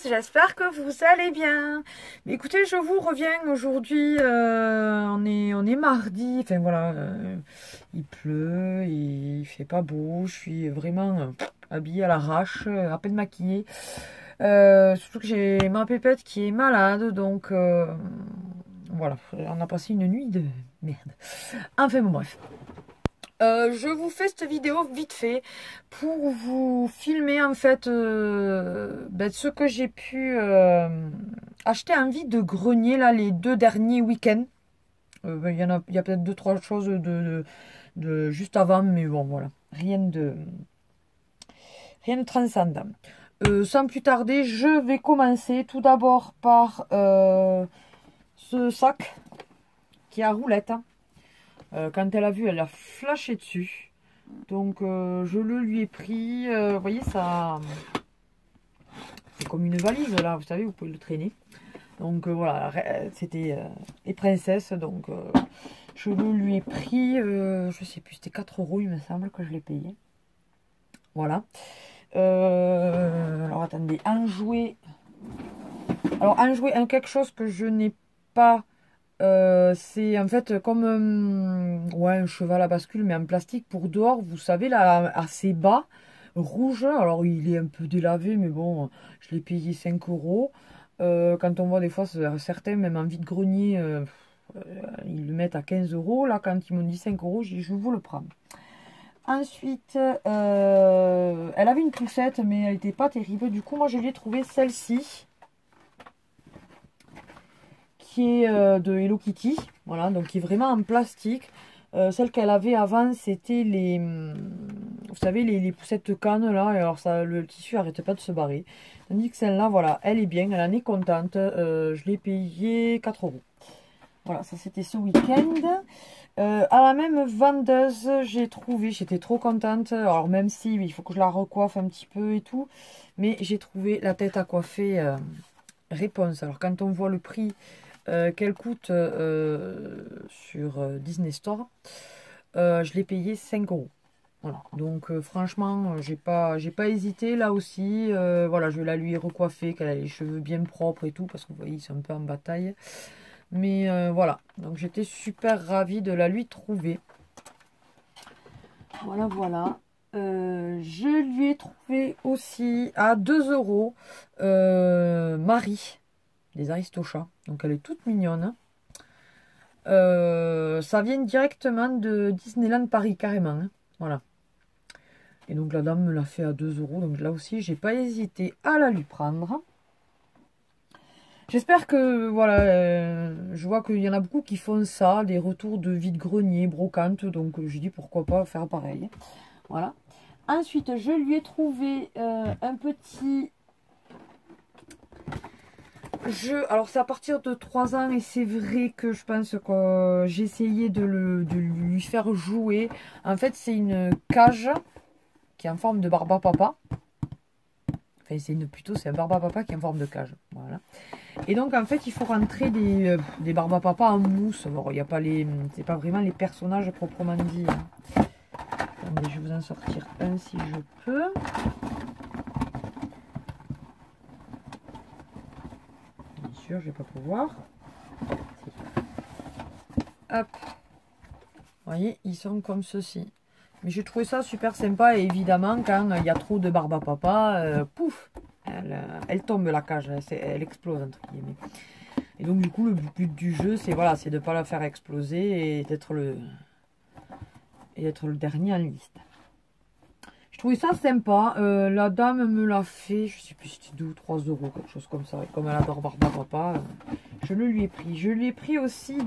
j'espère que vous allez bien. Mais écoutez, je vous reviens aujourd'hui, on est mardi, enfin voilà, il pleut, il fait pas beau, je suis vraiment habillée à l'arrache, à peine maquillée. Surtout que j'ai ma pépette qui est malade, donc voilà, on a passé une nuit de merde. Enfin bon bref. Je vous fais cette vidéo vite fait pour vous filmer en fait ce que j'ai pu acheter en vide-grenier là les 2 derniers week-ends. Il y a peut-être 2-3 choses de juste avant, mais bon voilà, rien de transcendant. Sans plus tarder, je vais commencer tout d'abord par ce sac qui est à roulette. Quand elle a vu, elle a flashé dessus. Donc je le lui ai pris. Vous voyez, ça, c'est comme une valise là, vous savez, vous pouvez le traîner. Donc voilà, c'était les princesses. Donc je le lui ai pris. Je sais plus, c'était 4 euros, il me semble que je l'ai payé. Voilà. Alors attendez, un jouet. Alors un jouet, quelque chose que je n'ai pas. C'est en fait comme ouais, un cheval à bascule, mais en plastique pour dehors, vous savez, là, assez bas, rouge. Alors, il est un peu délavé, mais bon, je l'ai payé 5 euros. Quand on voit des fois certains, même en vide-grenier, ils le mettent à 15 euros. Là, quand ils m'ont dit 5 euros, j'ai dit, je vous le prends. Ensuite, elle avait une poussette, mais elle n'était pas terrible. Du coup, moi, je lui ai trouvé celle-ci, qui est de Hello Kitty, voilà, donc qui est vraiment en plastique. Celle qu'elle avait avant, c'était vous savez, les poussettes de canne là, et alors ça, le tissu arrêtait pas de se barrer. Tandis que celle-là, voilà, elle est bien, elle en est contente. Je l'ai payé 4 euros. Voilà, ça c'était ce week-end. À la même vendeuse, j'ai trouvé, j'étais trop contente. Alors même si il faut que je la recoiffe un petit peu et tout, mais j'ai trouvé la tête à coiffer Réponse. Alors quand on voit le prix qu'elle coûte sur Disney Store, je l'ai payé 5 euros. Voilà. Donc franchement, j'ai pas hésité là aussi. Voilà, je la lui ai recoiffé, qu'elle a les cheveux bien propres et tout, parce que vous voyez, ils sont un peu en bataille. Mais voilà, donc j'étais super ravie de la lui trouver. Voilà, voilà. Je lui ai trouvé aussi à 2 euros Marie des Aristochats. Donc elle est toute mignonne. Ça vient directement de Disneyland Paris, carrément. Hein. Voilà. Et donc la dame me l'a fait à 2 euros. Donc là aussi, j'ai pas hésité à la lui prendre. J'espère que, voilà, je vois qu'il y en a beaucoup qui font ça, des retours de vide-grenier, brocante. Donc j'ai dit pourquoi pas faire pareil. Voilà. Ensuite, je lui ai trouvé un petit jeu. Alors c'est à partir de 3 ans et c'est vrai que je pense que j'ai essayé de lui faire jouer. En fait, c'est une cage qui est en forme de Barbapapa. Enfin, c'est un Barbapapa qui est en forme de cage. Voilà. Et donc, en fait, il faut rentrer des Barbapapa en mousse. Bon, il n'y a pas c'est pas vraiment les personnages proprement dit. Attendez, je vais vous en sortir un si je peux. Bien sûr, je vais pas pouvoir. Hop. Vous voyez, ils sont comme ceci. Mais j'ai trouvé ça super sympa. Et évidemment, quand il y a trop de Barbapapa, pouf, elle tombe la cage. Elle explose, entre guillemets. Et donc, du coup, le but du jeu, c'est voilà, c'est de ne pas la faire exploser et d'être le dernier en liste. Je trouvais ça sympa. La dame me l'a fait, je sais plus si c'était 2 ou 3 euros, quelque chose comme ça. Et comme elle adore Barbapapa, je le lui ai pris. Je lui ai pris aussi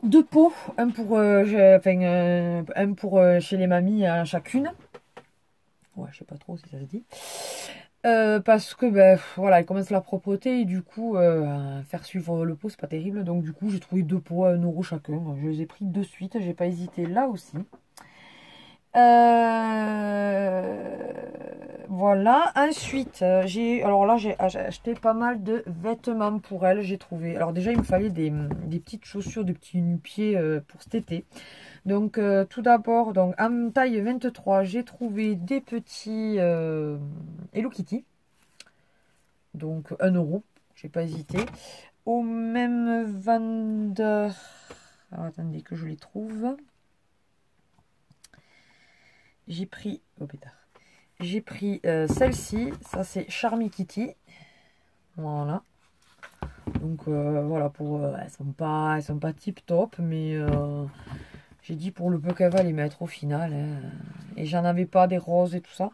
deux pots. Un pour, un pour chez les mamies à chacune. Ouais, je sais pas trop si ça se dit. Parce que ben voilà, elle commence la propreté et du coup faire suivre le pot c'est pas terrible, donc du coup j'ai trouvé 2 pots à 1 euro chacun. Je les ai pris de suite, j'ai pas hésité là aussi. Voilà, ensuite, alors là, j'ai acheté pas mal de vêtements pour elle, j'ai trouvé. Alors déjà, il me fallait des petites chaussures, des petits nu-pieds pour cet été. Donc, tout d'abord, donc en taille 23, j'ai trouvé des petits Hello Kitty. Donc, 1 €, j'ai pas hésité. Au même vendeur, alors attendez que je les trouve. J'ai pris, oh pétard. J'ai pris celle-ci, ça c'est Charmy Kitty. Voilà. Donc voilà, elles sont pas tip top, mais j'ai dit pour le peu qu'elle va les mettre au final. Hein. Et j'en avais pas des roses et tout ça.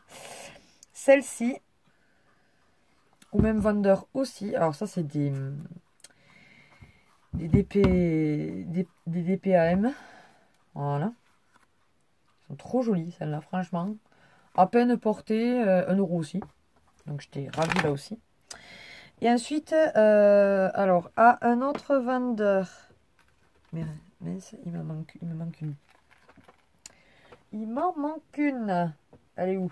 Celle-ci, au même vendeur aussi. Alors ça c'est des DPAM. Voilà. Elles sont trop jolies celles-là, franchement. À peine portée, 1 € aussi. Donc j'étais ravie là aussi. Et ensuite, alors, à un autre vendeur. Mais mince, il me manque une. Il m'en manque une. Elle est où?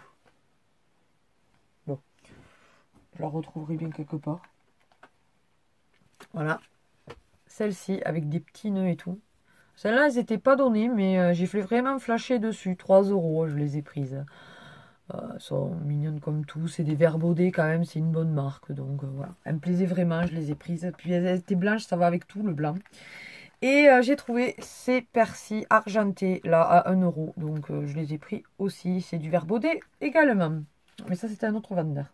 Bon, je la retrouverai bien quelque part. Voilà. Celle-ci, avec des petits nœuds et tout. Celles-là, elles n'étaient pas données, mais j'ai fait vraiment flasher dessus. 3 €, je les ai prises. Elles sont mignonnes comme tout. C'est des verres baudés quand même, c'est une bonne marque. Donc voilà. Elles me plaisaient vraiment, je les ai prises. Puis elles étaient blanches, ça va avec tout, le blanc. Et j'ai trouvé ces persil argentés là à 1 €. Donc je les ai pris aussi. C'est du verre baudé également. Mais ça c'était un autre vendeur.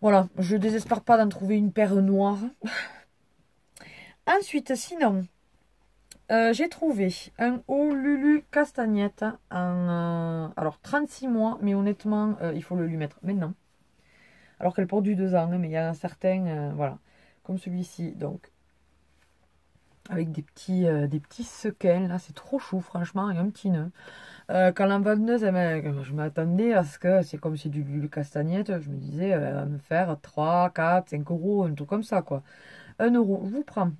Voilà, je désespère pas d'en trouver une paire noire. Ensuite, sinon, j'ai trouvé un haut Lulu Castagnette en alors 36 mois. Mais honnêtement, il faut le lui mettre maintenant. Alors qu'elle porte du 2 ans. Hein, mais il y a un certain, voilà, comme celui-ci. Donc avec des petits sequins, là, c'est trop chou, franchement, et un petit nœud. Quand la vendeuse, je m'attendais à ce que, c'est comme c'est du castagnette, je me disais, elle va me faire 3, 4, 5 €, un truc comme ça, quoi. 1 €, je vous prends.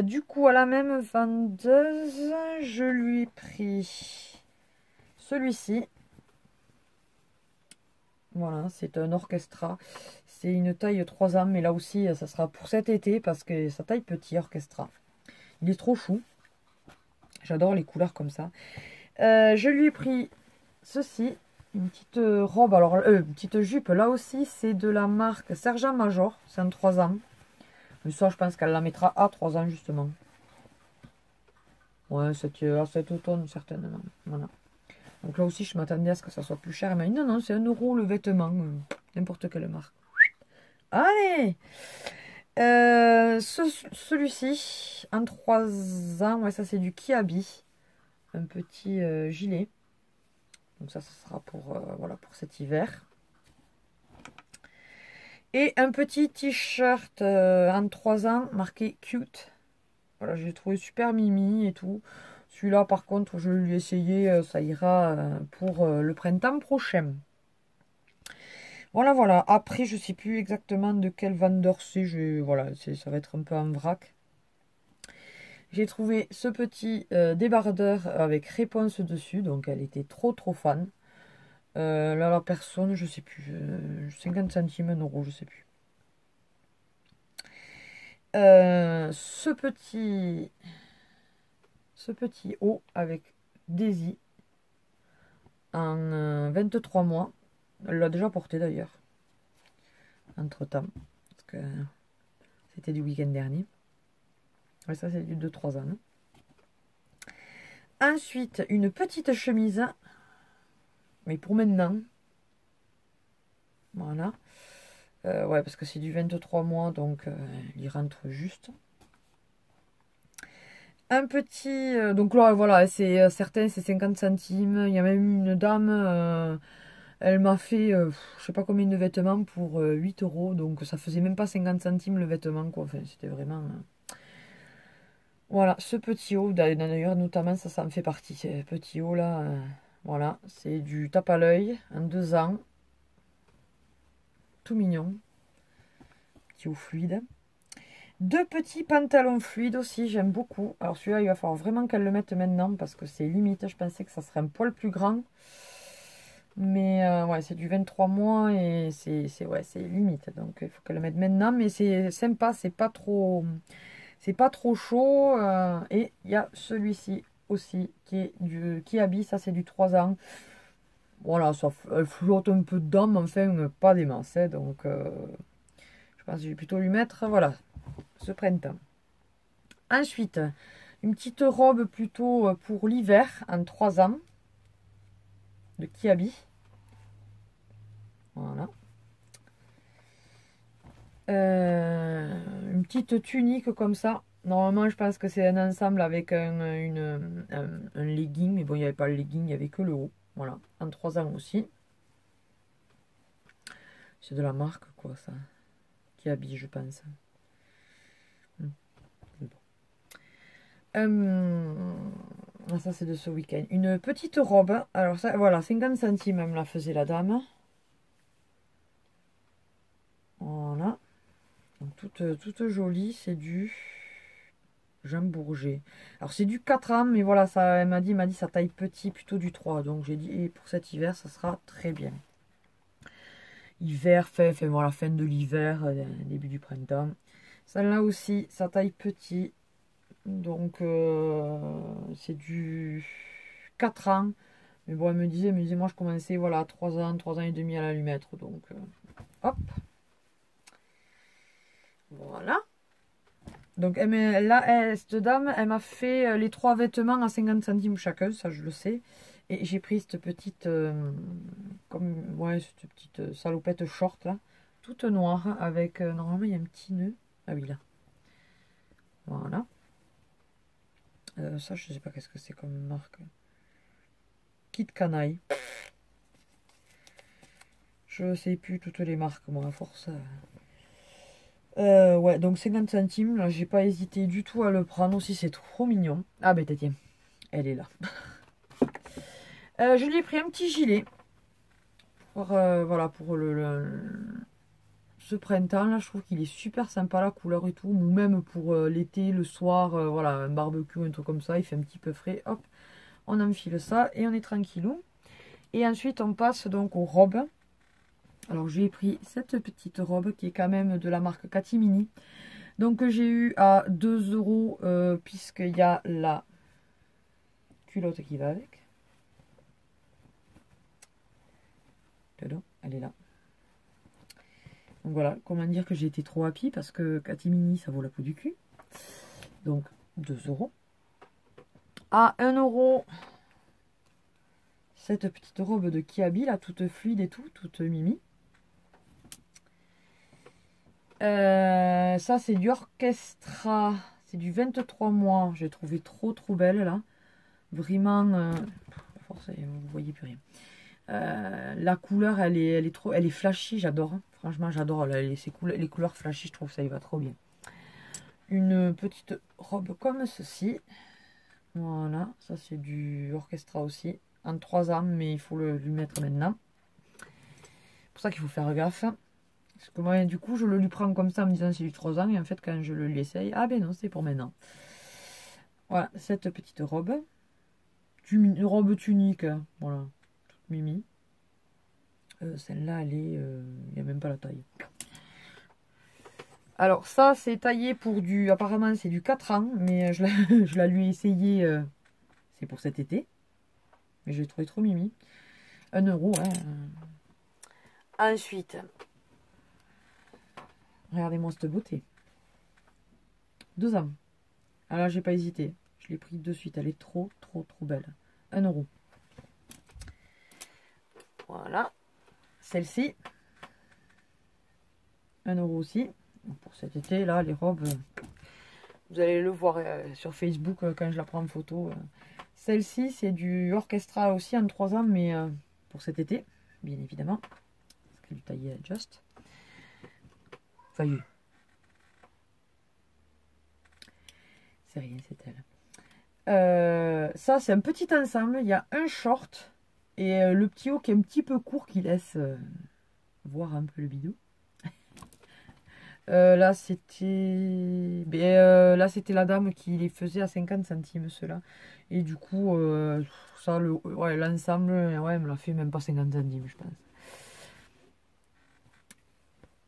Du coup, à la même vendeuse, je lui ai pris celui-ci. Voilà, c'est un orchestra. C'est une taille 3 ans, mais là aussi, ça sera pour cet été, parce que ça taille petit, orchestra. Il est trop chou. J'adore les couleurs comme ça. Je lui ai pris ceci, une petite robe, alors une petite jupe. Là aussi, c'est de la marque Sergent Major. C'est un 3 ans. Mais ça, je pense qu'elle la mettra à 3 ans, justement. Ouais, cet automne, certainement. Voilà. Donc là aussi, je m'attendais à ce que ça soit plus cher. Elle m'a dit non, non, c'est 1 € le vêtement. N'importe quelle marque. Allez! Celui-ci, en 3 ans, ouais, ça c'est du Kiabi. Un petit gilet. Donc ça sera pour, voilà, pour cet hiver. Et un petit t-shirt en 3 ans, marqué cute. Voilà, j'ai trouvé super mimi et tout. Celui-là, par contre, je lui ai essayé, ça ira pour le printemps prochain. Voilà, voilà. Après, je ne sais plus exactement de quel vendeur c'est. Voilà, ça va être un peu en vrac. J'ai trouvé ce petit débardeur avec réponse dessus. Donc, elle était trop, trop fan. Là, la personne, je sais plus. 50 centimes, 1 €, je sais plus. Ce petit haut avec Daisy en 23 mois. Elle l'a déjà porté d'ailleurs. Entre temps. Parce que c'était du week-end dernier. Ouais, ça c'est du 2-3 ans. Hein. Ensuite, une petite chemise. Mais pour maintenant. Voilà. Ouais, parce que c'est du 23 mois, donc il y rentre juste. Un petit... donc là, voilà, c'est certains, c'est 50 centimes. Il y a même une dame... elle m'a fait, je sais pas combien de vêtements pour 8 €. Donc ça faisait même pas 50 centimes le vêtement, quoi. Enfin, c'était vraiment... Voilà, ce petit haut, d'ailleurs, notamment, ça me fait partie. Ce petit haut là, voilà, c'est du tape à l'œil, en 2 ans. Tout mignon. Petit haut fluide. 2 petits pantalons fluides aussi, j'aime beaucoup. Alors celui-là, il va falloir vraiment qu'elle le mette maintenant parce que c'est limite. Je pensais que ça serait un poil plus grand. Mais ouais, c'est du 23 mois et c'est ouais, c'est limite. Donc il faut qu'elle le mette maintenant. Mais c'est sympa, c'est pas trop chaud. Et il y a celui-ci aussi qui est du Kiabi. Ça, c'est du 3 ans. Voilà, elle flotte un peu dedans, mais enfin, pas des masses. Hein. Donc je pense que je vais plutôt lui mettre, voilà, ce printemps. Ensuite, une petite robe plutôt pour l'hiver en 3 ans de Kiabi. Voilà. Une petite tunique comme ça. Normalement, je pense que c'est un ensemble avec un legging. Mais bon, il n'y avait pas le legging, il n'y avait que le haut. Voilà, en 3 ans aussi. C'est de la marque, quoi, ça. Kiabi, je pense. Bon. Ça, c'est de ce week-end. Une petite robe. Alors, ça, voilà, 50 centimes, elle me la faisait la dame. Voilà. Donc, toute jolie. C'est du Jean Bourget. Alors, c'est du 4 ans, mais voilà, ça, elle m'a dit sa taille petit, plutôt du 3. Donc, j'ai dit, et pour cet hiver, ça sera très bien. Hiver, voilà, fin de l'hiver, début du printemps. Celle-là aussi, sa taille petit. Donc, c'est du 4 ans. Mais bon, elle me disait, moi, je commençais, voilà, à 3 ans, 3 ans et demi à la lui mettre. Donc, hop. Voilà. Donc, là, cette dame, elle m'a fait les 3 vêtements à 50 centimes chacun, ça, je le sais. Et j'ai pris cette petite, ouais, cette petite salopette short, là, toute noire, avec, normalement, il y a un petit nœud. Ah oui, là. Voilà. Ça, je sais pas qu'est-ce que c'est comme marque. Kit Canaille. Je sais plus toutes les marques, moi, à force. Ouais, donc 50 centimes. Là, j'ai pas hésité du tout à le prendre aussi. C'est trop mignon. Ah, ben, tiens, elle est là. Je lui ai pris un petit gilet. Voilà, pour ce printemps. Là, je trouve qu'il est super sympa, la couleur et tout. Ou même pour l'été, le soir, voilà, un barbecue, un truc comme ça. Il fait un petit peu frais. Hop, on enfile ça et on est tranquillou. Et ensuite, on passe donc aux robes. Alors, j'ai pris cette petite robe qui est quand même de la marque Catimini. Donc, j'ai eu à 2 euros puisqu'il y a la culotte qui va avec. Elle est là. Donc, voilà, comment dire que j'ai été trop happy parce que Catimini, ça vaut la peau du cul. Donc, 2 euros. À 1 euro, cette petite robe de Kiabi, là, toute fluide et tout, toute mimi. Ça, c'est du Orchestra. C'est du 23 mois. J'ai trouvé trop belle, là. Vraiment, vous voyez plus rien. La couleur, elle est flashy, j'adore. Hein. Franchement, j'adore les couleurs flashy, je trouve que ça y va trop bien. Une petite robe comme ceci. Voilà, ça c'est du Orchestra aussi. En 3 ans, mais il faut lui mettre maintenant. C'est pour ça qu'il faut faire gaffe. Parce que moi, du coup, je le lui prends comme ça en me disant c'est du 3 ans. Et en fait, quand je le lui essaye, ah ben non, c'est pour maintenant. Voilà, cette petite robe. Une robe tunique. Hein. Voilà, toute mimi. Celle-là, elle est... il n'y a même pas la taille. Alors ça, c'est taillé pour du... Apparemment, c'est du 4 ans. Mais je la lui ai essayé. C'est pour cet été. Mais je l'ai trouvé trop mimi. 1 euro, hein. Ensuite, regardez-moi cette beauté. 2 ans. Alors, j'ai pas hésité. Je l'ai pris de suite. Elle est trop belle. 1 euro. Voilà. Celle-ci. 1 euro aussi. Pour cet été, là, les robes, vous allez le voir sur Facebook quand je la prends en photo. Celle-ci, c'est du Orchestra aussi en 3 ans, mais pour cet été, bien évidemment. Parce qu'elle est taillée just. Ça y est. C'est rien, c'est elle. Ça, c'est un petit ensemble. Il y a un short et le petit haut qui est un petit peu court qui laisse voir un peu le bidou. Là, c'était là, c'était la dame qui les faisait à 50 centimes, ceux-là. Et du coup, ça, ouais, l'ensemble, ouais, elle me l'a fait même pas 50 centimes, je pense.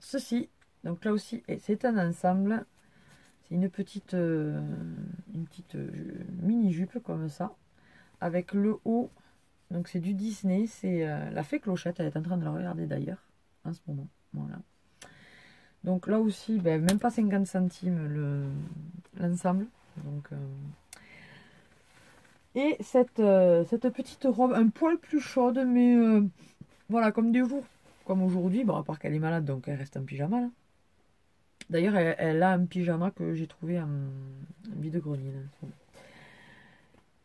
Ceci, donc là aussi, c'est un ensemble. C'est une petite mini-jupe comme ça. Avec le haut, donc c'est du Disney. C'est la fée Clochette. Elle est en train de la regarder d'ailleurs, en ce moment. Voilà. Donc là aussi, ben, même pas 50 centimes l'ensemble. Donc... Et cette petite robe, un poil plus chaude, mais voilà, comme des jours, comme aujourd'hui, bon, à part qu'elle est malade, donc elle reste en pyjama. Là. D'ailleurs, elle a un pyjama que j'ai trouvé en vide-grenier.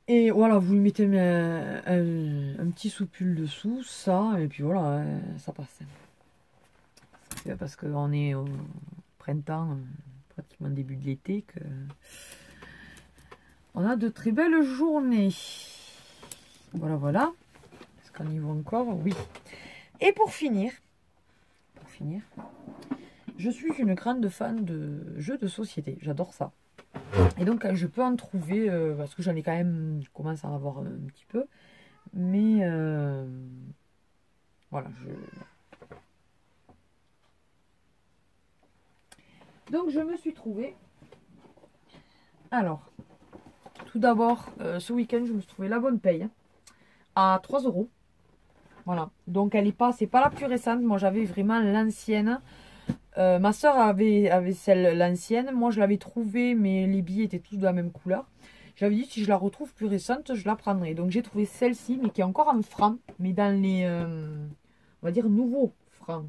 Et voilà, vous lui mettez un petit soupul dessous, ça, et puis voilà, ça passe. C'est parce qu'on est au printemps, pratiquement début de l'été, que... On a de très belles journées. Voilà, voilà. Est-ce qu'on y va encore? Oui. Et pour finir, je suis une grande fan de jeux de société. J'adore ça. Et donc, je peux en trouver, parce que j'en ai quand même, je commence à en avoir un petit peu. Mais, voilà. Donc, je me suis trouvée. Alors, tout d'abord, ce week-end, je me suis trouvé la bonne paye à 3 €. Voilà. Donc, elle est pas, c'est pas la plus récente. Moi, j'avais vraiment l'ancienne. Ma soeur avait l'ancienne. Moi, je l'avais trouvée, mais les billets étaient tous de la même couleur. J'avais dit, si je la retrouve plus récente, je la prendrai. Donc, j'ai trouvé celle-ci, mais qui est encore en francs, mais dans les, on va dire, nouveaux francs.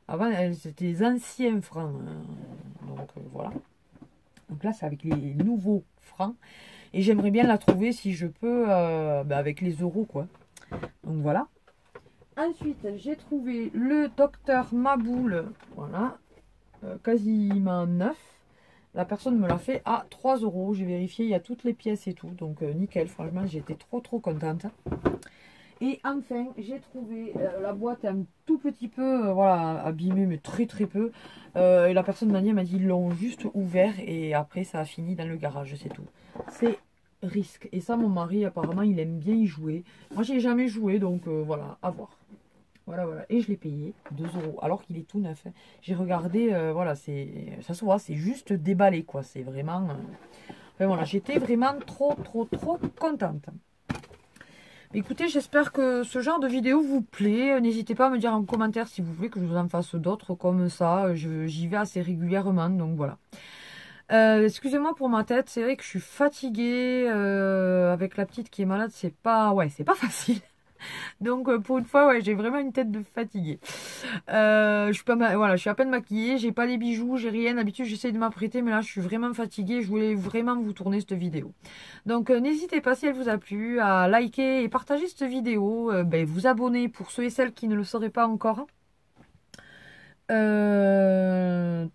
Avant, c'était les anciens francs. Donc, voilà. Donc là, c'est avec les nouveaux francs. Et j'aimerais bien la trouver, si je peux, avec les euros, quoi. Donc, voilà. Ensuite, j'ai trouvé le docteur Maboul, voilà, quasiment neuf. La personne me l'a fait à 3 €. J'ai vérifié, il y a toutes les pièces et tout, donc nickel. Franchement, j'étais trop contente. Et enfin, j'ai trouvé la boîte un tout petit peu, voilà, abîmée, mais très peu. Et la personne m'a dit, ils l'ont juste ouvert et après, ça a fini dans le garage, c'est tout. C'est Risque. Et ça, mon mari, apparemment, il aime bien y jouer. Moi, j'ai jamais joué, donc voilà, à voir. Voilà, voilà. Et je l'ai payé 2 €, alors qu'il est tout neuf. J'ai regardé, voilà, ça se voit, c'est juste déballé, quoi. C'est vraiment... Enfin, voilà, j'étais vraiment trop contente. Écoutez, j'espère que ce genre de vidéo vous plaît. N'hésitez pas à me dire en commentaire si vous voulez que je vous en fasse d'autres comme ça. J'y vais assez régulièrement, donc voilà. Excusez-moi pour ma tête, c'est vrai que je suis fatiguée avec la petite qui est malade, c'est pas facile. Donc pour une fois, ouais, j'ai vraiment une tête de fatiguée. Je suis voilà, je suis à peine maquillée, j'ai pas les bijoux, j'ai rien. D'habitude, j'essaie de m'apprêter, mais là, je suis vraiment fatiguée. Je voulais vraiment vous tourner cette vidéo. Donc n'hésitez pas, si elle vous a plu, à liker et partager cette vidéo, vous abonner pour ceux et celles qui ne le sauraient pas encore.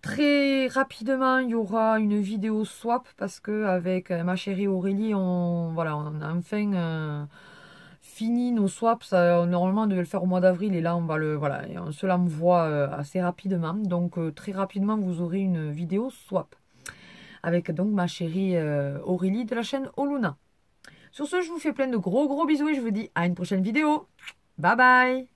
Très rapidement, il y aura une vidéo swap parce que avec ma chérie Aurélie, on a enfin fini nos swaps. Normalement, on devait le faire au mois d'avril et là, on se l'envoie assez rapidement. Donc, très rapidement, vous aurez une vidéo swap avec donc ma chérie Aurélie de la chaîne Oluna. Sur ce, je vous fais plein de gros bisous et je vous dis à une prochaine vidéo. Bye bye!